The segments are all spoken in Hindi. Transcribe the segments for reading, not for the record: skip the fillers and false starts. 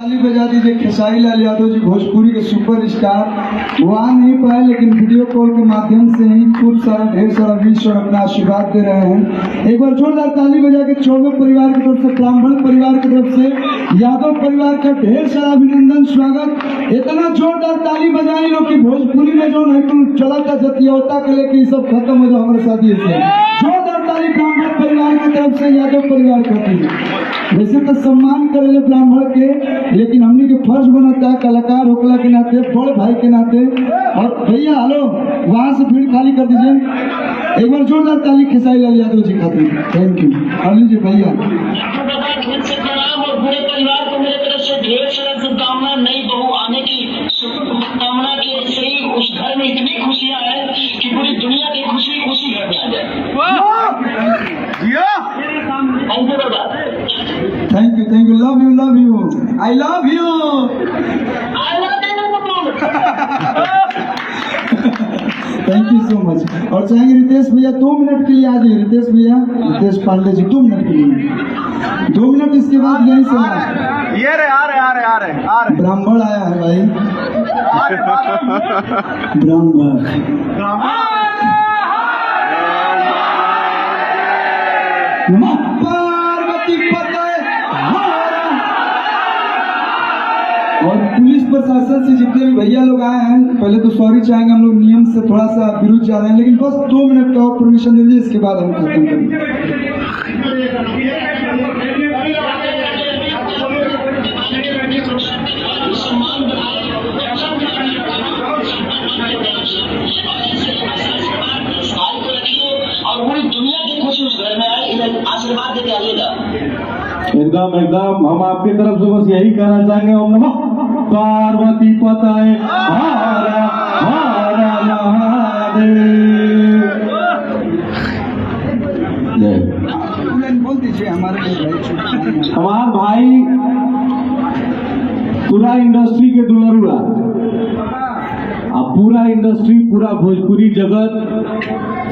ताली बजा दीजिए खेसारी लाल यादव जी, भोजपुरी के सुपरस्टार। वो आ नहीं पाए लेकिन वीडियो कॉल के माध्यम से ही खूब सारा ढेर सारा विश और अपना आशीर्वाद दे रहे हैं। एक बार जोरदार ताली बजा के चौबे परिवार की तरफ से, ब्राह्मण परिवार की तरफ से, यादव परिवार का ढेर सारा अभिनंदन, स्वागत। इतना जोरदार ताली बजाई लोग की भोजपुरी में जो नहीं चला था जतियोता के लेके सब खत्म हो जाओ हमारे साथी से। जोरदार ताली ब्राह्मण परिवार की तरफ से, यादव परिवार का। वैसे तो सम्मान करे ब्राह्मण के, लेकिन हमने के फर्ज बनता है कलाकार होकला के नाते, बड़े भाई के नाते। और भैया हेलो, वहां से भीड़ खाली कर दीजिए। एक बार जोरदार ताली खेसारी लाल यादव जी खातिर। Thank you. और लीजिए भैया। और पूरे परिवार को मेरे तरफ से ढेर सारा शुभकामना, नई बहू आने की शुभकामना की। ऐसे ही उस घर में इतनी खुशियां हैं कि पूरी दुनिया की खुशी खुशी घर में आ जाए। Thank you, thank you. Love you, love you, I love you, thank you so much. और चाहेंगे रितेश भैया 2 मिनट के लिए आ जाइए। रितेश भैया, रितेश पांडे जी 2 मिनट के लिए, 2 मिनट, इसके बाद यहीं से ये रे आ रहे ब्राह्मण आया है भाई। ब्राह्मण पार्वती पता और पुलिस प्रशासन से जितने भी भैया लोग आए हैं, पहले तो सॉरी चाहेंगे, हम लोग नियम से थोड़ा सा विरुद्ध जा रहे हैं, लेकिन बस 2 मिनट का परमिशन दीजिए, इसके बाद हम खत्म करेंगे। और पूरी दुनिया की खुशी उस घर में आए, आशीर्वाद देते आइएगा। एकदम एकदम, हम आपकी तरफ से बस यही कहना चाहेंगे, ओम नमः पार्वती पताये हर हर महादेव। बोल दीजिए हमारे भाई पूरा इंडस्ट्री के दुलरुआ, पूरा इंडस्ट्री, पूरा भोजपुरी जगत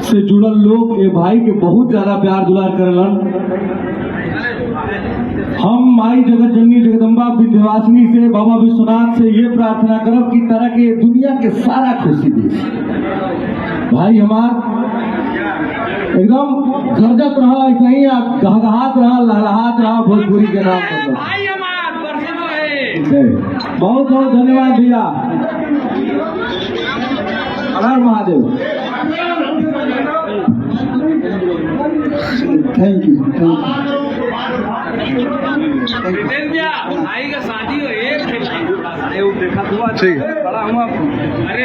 से जुड़ल लोग ये भाई के बहुत ज्यादा प्यार दुलार करेलन। हम माई जगत जननी जगदम्बा विंध्यवासिनी से, बाबा विश्वनाथ से ये प्रार्थना करब कि तरह के दुनिया के सारा खुशी दे। भाई हमार एकदम गरजत रहा, ऐसा ही गहगहात रहा, लहलहात रहा भोजपुरी के नाम पर। बहुत बहुत धन्यवाद भैया। हर महादेव। थैंक यू, भाई का शादी हो एक देखा हुआ, ठीक है, बड़ा हुआ। अरे